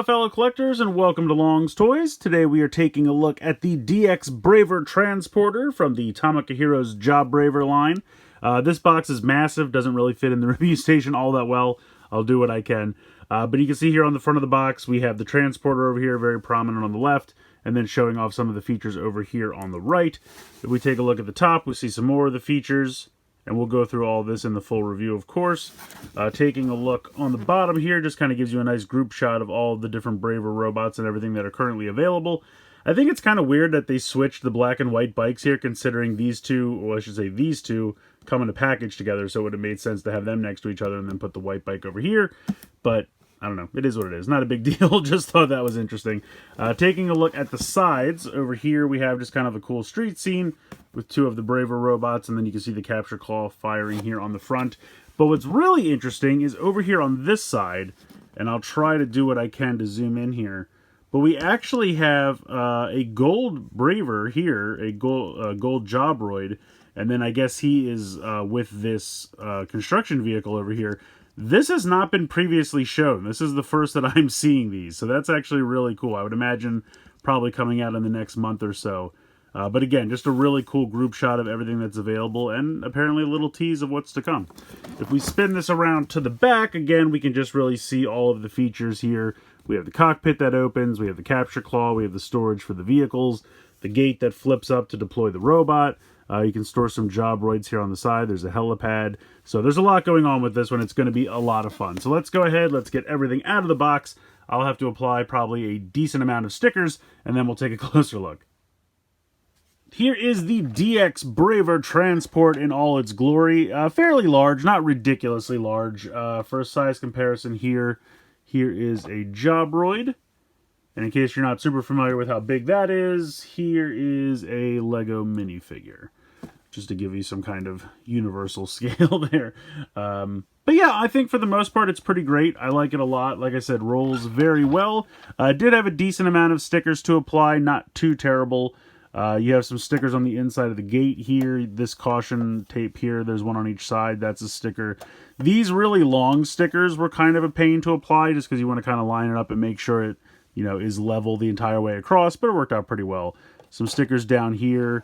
fellow collectors, and welcome to Long's Toys. Today we are taking a look at the DX Braver Transporter from the Tomica Heroes Jobraver line. This box is massive, doesn't really fit in the review station all that well. I'll do what I can. But you can see here on the front of the box, we have the transporter over here, very prominent on the left, and then showing off some of the features over here on the right. If we take a look at the top, we see some more of the features. And we'll go through all this in the full review, of course. Taking a look on the bottom here just kind of gives you a nice group shot of all the different Braver robots and everything that are currently available. I think it's kind of weird that they switched the black and white bikes here, considering these two, or I should say these two, come in a package together, so it would have made sense to have them next to each other and then put the white bike over here. But I don't know. It is what it is. Not a big deal. Just thought that was interesting. Taking a look at the sides, over here we have just kind of a cool street scene with two of the Braver robots, and then you can see the capture claw firing here on the front. But what's really interesting is over here on this side, and I'll try to do what I can to zoom in here, but we actually have a gold Braver here, a gold Jobroid, and then I guess he is with this construction vehicle over here. This has not been previously shown. This is the first that I'm seeing these, so that's actually really cool. I would imagine probably coming out in the next month or so. But again, just a really cool group shot of everything that's available, and apparently a little tease of what's to come. If we spin this around to the back, again, we can just really see all of the features here. We have the cockpit that opens, we have the capture claw, we have the storage for the vehicles, the gate that flips up to deploy the robot. You can store some Jobroids here on the side. There's a helipad. So there's a lot going on with this one. It's going to be a lot of fun. So let's go ahead. Let's get everything out of the box. I'll have to apply probably a decent amount of stickers, and then we'll take a closer look. Here is the DX Braver Transport in all its glory. Fairly large, not ridiculously large. For a size comparison here is a Jobroid. And in case you're not super familiar with how big that is, here is a Lego minifigure. Just to give you some kind of universal scale there. But yeah, I think for the most part it's pretty great. I like it a lot. Like I said, rolls very well. Did have a decent amount of stickers to apply, not too terrible. You have some stickers on the inside of the gate here. This caution tape here, there's one on each side. That's a sticker. These really long stickers were kind of a pain to apply just because you want to kind of line it up and make sure it, you know, is level the entire way across, but it worked out pretty well. Some stickers down here,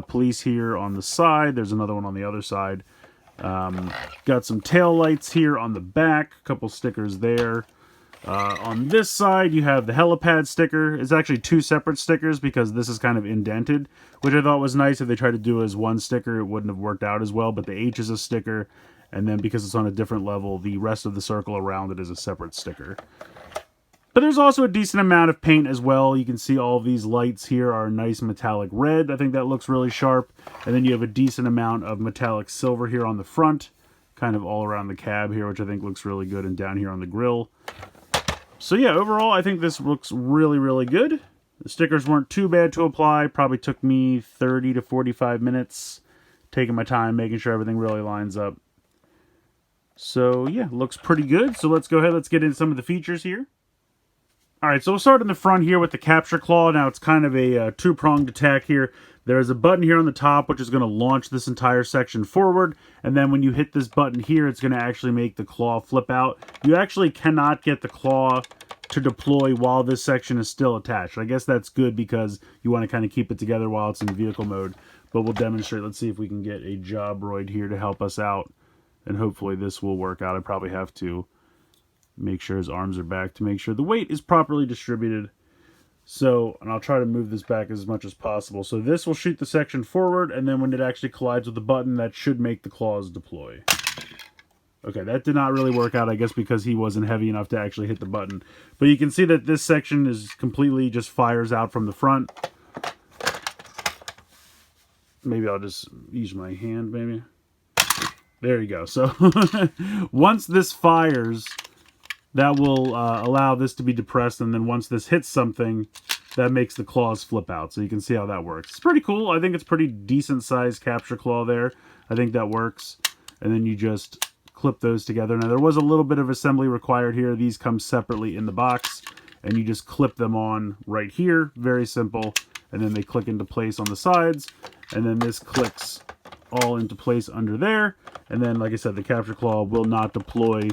police here on the side. There's another one on the other side. Got some tail lights here on the back. A couple stickers there. On this side, you have the helipad sticker. It's actually two separate stickers because this is kind of indented, which I thought was nice. If they tried to do it as one sticker, it wouldn't have worked out as well, but the H is a sticker, and then because it's on a different level, the rest of the circle around it is a separate sticker. But there's also a decent amount of paint as well. You can see all of these lights here are nice metallic red. I think that looks really sharp. And then you have a decent amount of metallic silver here on the front, kind of all around the cab here, which I think looks really good, and down here on the grill. So yeah, overall, I think this looks really, really good. The stickers weren't too bad to apply. Probably took me 30 to 45 minutes, taking my time, making sure everything really lines up. So yeah, looks pretty good. So let's go ahead, let's get into some of the features here. Alright, so we'll start in the front here with the capture claw. Now it's kind of a two-pronged attack here. There's a button here on the top which is going to launch this entire section forward, and then when you hit this button here, it's going to actually make the claw flip out. You actually cannot get the claw to deploy while this section is still attached. I guess that's good because you want to kind of keep it together while it's in vehicle mode, but we'll demonstrate. Let's see if we can get a Jobroid here to help us out, and hopefully this will work out. I probably have to make sure his arms are back to make sure the weight is properly distributed. So, and I'll try to move this back as much as possible. So this will shoot the section forward, and then when it actually collides with the button, that should make the claws deploy. Okay, that did not really work out, I guess, because he wasn't heavy enough to actually hit the button. But you can see that this section is completely just fires out from the front. Maybe I'll just use my hand, maybe. There you go. So, once this fires, that will allow this to be depressed, and then once this hits something, that makes the claws flip out. So you can see how that works. It's pretty cool. I think it's pretty decent sized capture claw there. I think that works. And then you just clip those together. Now there was a little bit of assembly required here. These come separately in the box, and you just clip them on right here. Very simple. And then they click into place on the sides, and then this clicks all into place under there. And then, like I said, the capture claw will not deploy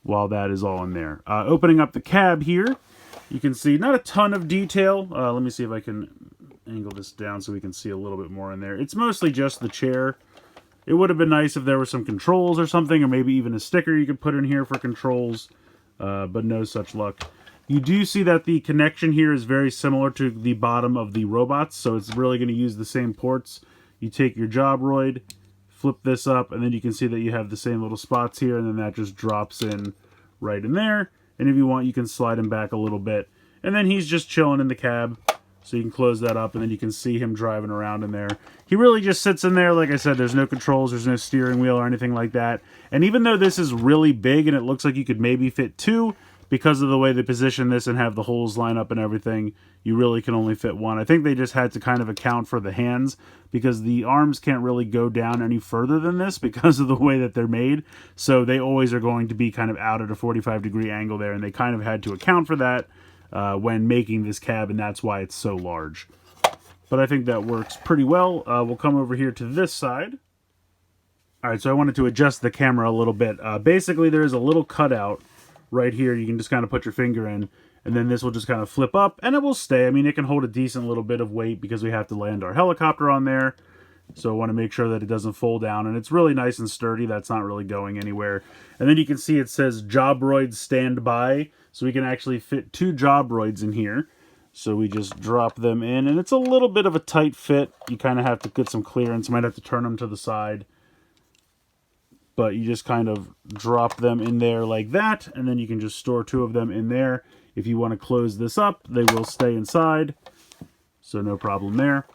while that is all in there. Opening up the cab here, you can see not a ton of detail. Let me see if I can angle this down so we can see a little bit more in there. It's mostly just the chair. It would have been nice if there were some controls or something, or maybe even a sticker you could put in here for controls, but no such luck. You do see that the connection here is very similar to the bottom of the robots, so it's really going to use the same ports. You take your Jobroid, flip this up, and then you can see that you have the same little spots here, and then that just drops in right in there. And if you want, you can slide him back a little bit. And then he's just chilling in the cab, so you can close that up, and then you can see him driving around in there. He really just sits in there. Like I said, there's no controls, there's no steering wheel or anything like that. And even though this is really big and it looks like you could maybe fit two, because of the way they position this and have the holes line up and everything, you really can only fit one. I think they just had to kind of account for the hands, because the arms can't really go down any further than this because of the way that they're made. So they always are going to be kind of out at a 45-degree angle there, and they kind of had to account for that when making this cab, and that's why it's so large. But I think that works pretty well. We'll come over here to this side. All right, so I wanted to adjust the camera a little bit. Basically, there is a little cutout right here. You can just kind of put your finger in, and then this will just kind of flip up, and it will stay. I mean, it can hold a decent little bit of weight because we have to land our helicopter on there. So I want to make sure that it doesn't fold down, and it's really nice and sturdy. That's not really going anywhere. And then you can see it says Jobroid Standby, so we can actually fit two Jobroids in here. So we just drop them in, and it's a little bit of a tight fit. You kind of have to get some clearance. You might have to turn them to the side. But you just kind of drop them in there like that, and then you can just store two of them in there. If you want to close this up, they will stay inside, so no problem there.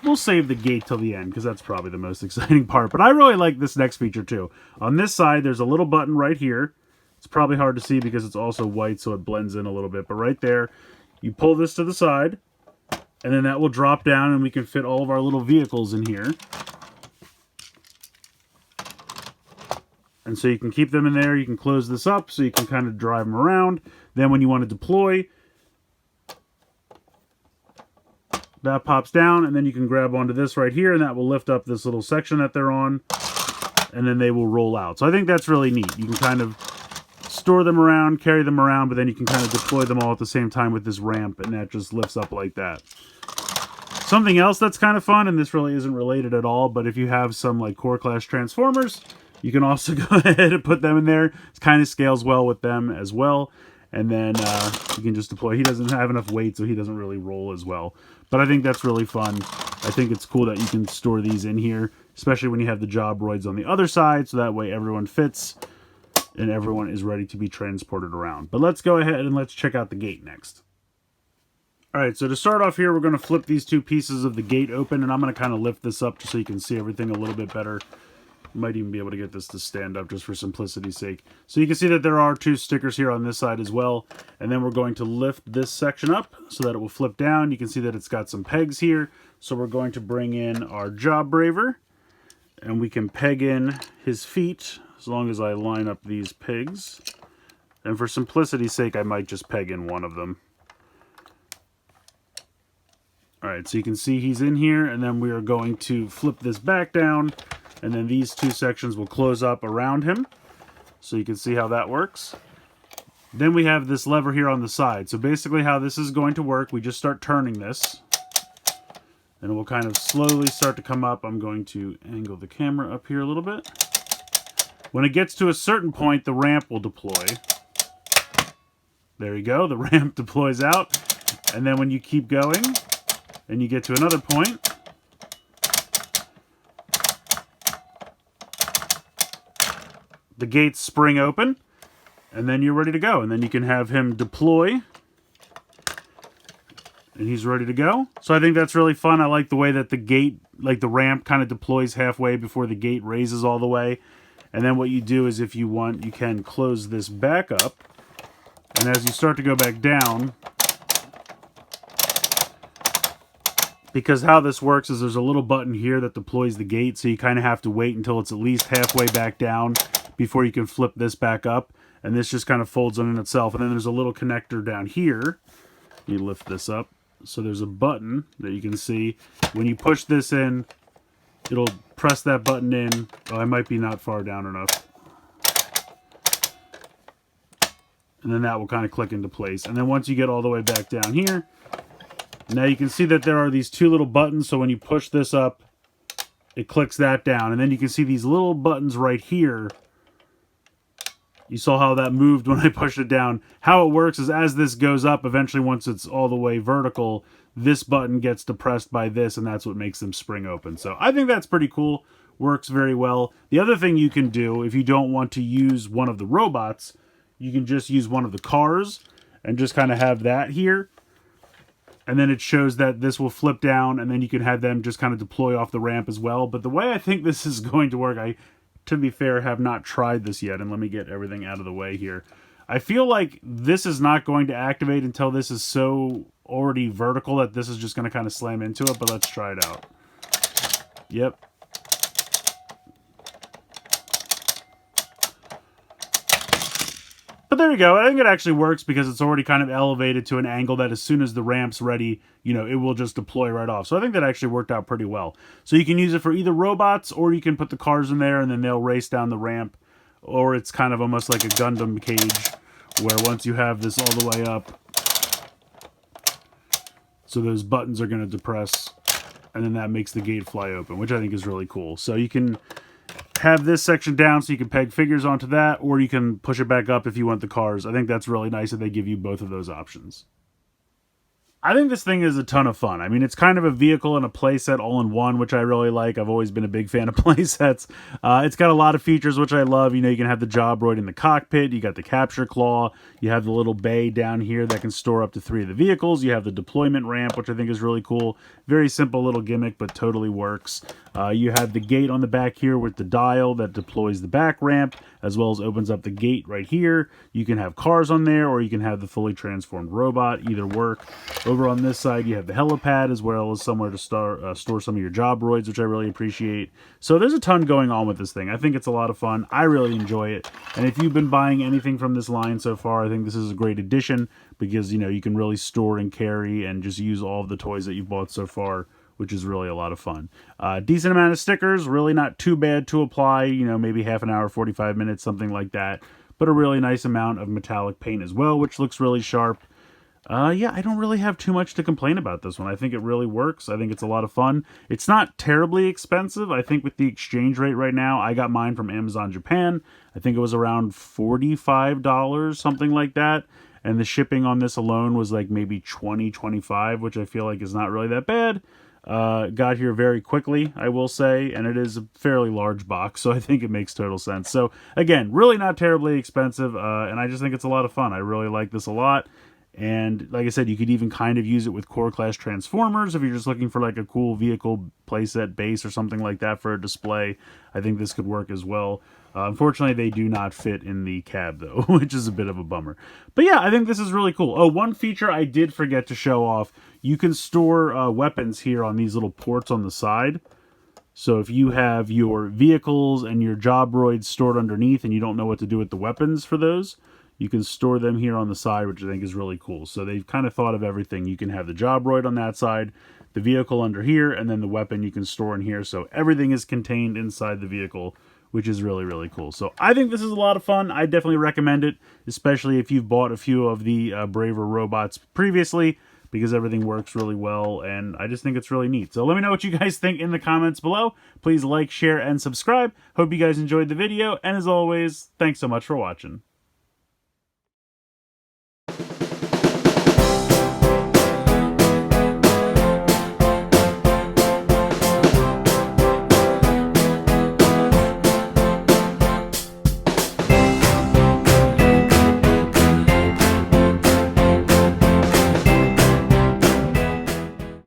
We'll save the gate till the end, because that's probably the most exciting part. But I really like this next feature too. On this side, there's a little button right here. It's probably hard to see because it's also white, so it blends in a little bit. But right there, you pull this to the side, and then that will drop down, and we can fit all of our little vehicles in here. And so you can keep them in there. You can close this up so you can kind of drive them around. Then when you want to deploy, that pops down, and then you can grab onto this right here, and that will lift up this little section that they're on, and then they will roll out. So I think that's really neat. You can kind of store them around, carry them around, but then you can kind of deploy them all at the same time with this ramp, and that just lifts up like that. Something else that's kind of fun, and this really isn't related at all, but if you have some like Core Class Transformers, you can also go ahead and put them in there. It kind of scales well with them as well. And then you can just deploy. He doesn't have enough weight, so he doesn't really roll as well. But I think that's really fun. I think it's cool that you can store these in here, especially when you have the Jobroids on the other side, so that way everyone fits and everyone is ready to be transported around. But let's go ahead and let's check out the gate next. All right, so to start off here, we're going to flip these two pieces of the gate open, and I'm going to kind of lift this up just so you can see everything a little bit better. Might even be able to get this to stand up just for simplicity's sake. So you can see that there are two stickers here on this side as well. And then we're going to lift this section up so that it will flip down. You can see that it's got some pegs here. So we're going to bring in our Jobraver, and we can peg in his feet as long as I line up these pegs. And for simplicity's sake, I might just peg in one of them. All right, so you can see he's in here, and then we are going to flip this back down. And then these two sections will close up around him. So you can see how that works. Then we have this lever here on the side. So basically how this is going to work, we just start turning this. And it will kind of slowly start to come up. I'm going to angle the camera up here a little bit. When it gets to a certain point, the ramp will deploy. There you go, the ramp deploys out. And then when you keep going, and you get to another point, the gates spring open, and then you're ready to go. And then you can have him deploy, and he's ready to go. So I think that's really fun. I like the way that the gate, like the ramp, kind of deploys halfway before the gate raises all the way. And then what you do is, if you want, you can close this back up, and as you start to go back down, because how this works is there's a little button here that deploys the gate, so you kind of have to wait until it's at least halfway back down before you can flip this back up, and this just kind of folds on in itself. And then there's a little connector down here. You lift this up, so there's a button that you can see. When you push this in, it'll press that button in. Oh, I might be not far down enough. And then that will kind of click into place. And then once you get all the way back down here, now you can see that there are these two little buttons. So when you push this up, it clicks that down. And then you can see these little buttons right here. You saw how that moved when I pushed it down. How it works is as this goes up, eventually once it's all the way vertical, this button gets depressed by this, and that's what makes them spring open. So I think that's pretty cool. Works very well. The other thing you can do, if you don't want to use one of the robots, you can just use one of the cars and just kind of have that here. And then it shows that this will flip down, and then you can have them just kind of deploy off the ramp as well. But the way I think this is going to work, I, to be fair, have not tried this yet. And let me get everything out of the way here. I feel like this is not going to activate until this is so already vertical that this is just going to kind of slam into it. But let's try it out. Yep. But there you go. I think it actually works because it's already kind of elevated to an angle that as soon as the ramp's ready, you know, it will just deploy right off. So I think that actually worked out pretty well. So you can use it for either robots, or you can put the cars in there and then they'll race down the ramp. Or it's kind of almost like a Gundam cage where once you have this all the way up, so those buttons are going to depress and then that makes the gate fly open, which I think is really cool. So you can have this section down so you can peg figures onto that, or you can push it back up if you want the cars. I think that's really nice that they give you both of those options. I think this thing is a ton of fun. I mean, it's kind of a vehicle and a playset all in one, which I really like. I've always been a big fan of playsets. It's got a lot of features, which I love. You know, you can have the Jobroid in the cockpit. You got the capture claw. You have the little bay down here that can store up to 3 of the vehicles. You have the deployment ramp, which I think is really cool. Very simple little gimmick, but totally works. You have the gate on the back here with the dial that deploys the back ramp, as well as opens up the gate right here. You can have cars on there, or you can have the fully transformed robot. Either work. Over on this side, you have the helipad, as well as somewhere to store some of your Jobroids, which I really appreciate. So there's a ton going on with this thing. I think it's a lot of fun. I really enjoy it. And if you've been buying anything from this line so far, I think this is a great addition because, you know, you can really store and carry and just use all of the toys that you've bought so far, which is really a lot of fun. Decent amount of stickers, really not too bad to apply, you know, maybe half an hour, 45 minutes, something like that. But a really nice amount of metallic paint as well, which looks really sharp. Yeah, I don't really have too much to complain about this one. I think it really works. I think it's a lot of fun. It's not terribly expensive. I think with the exchange rate right now, I got mine from Amazon Japan. I think it was around $45, something like that. And the shipping on this alone was like maybe $20, $25, which I feel like is not really that bad. Got here very quickly, I will say, and it is a fairly large box, so I think it makes total sense. So again, really not terribly expensive, and I just think it's a lot of fun. I really like this a lot. And like I said, you could even kind of use it with Core Class Transformers if you're just looking for like a cool vehicle playset base or something like that for a display. I think this could work as well. Unfortunately, they do not fit in the cab though, which is a bit of a bummer. But yeah, I think this is really cool. Oh, one feature I did forget to show off. You can store weapons here on these little ports on the side. So if you have your vehicles and your Jobroids stored underneath and you don't know what to do with the weapons for those, you can store them here on the side, which I think is really cool. So they've kind of thought of everything. You can have the Jobroid on that side, the vehicle under here, and then the weapon you can store in here. So everything is contained inside the vehicle, which is really, really cool. So I think this is a lot of fun. I definitely recommend it, especially if you've bought a few of the Braver robots previously, because everything works really well, and I just think it's really neat. So let me know what you guys think in the comments below. Please like, share, and subscribe. Hope you guys enjoyed the video, and as always, thanks so much for watching.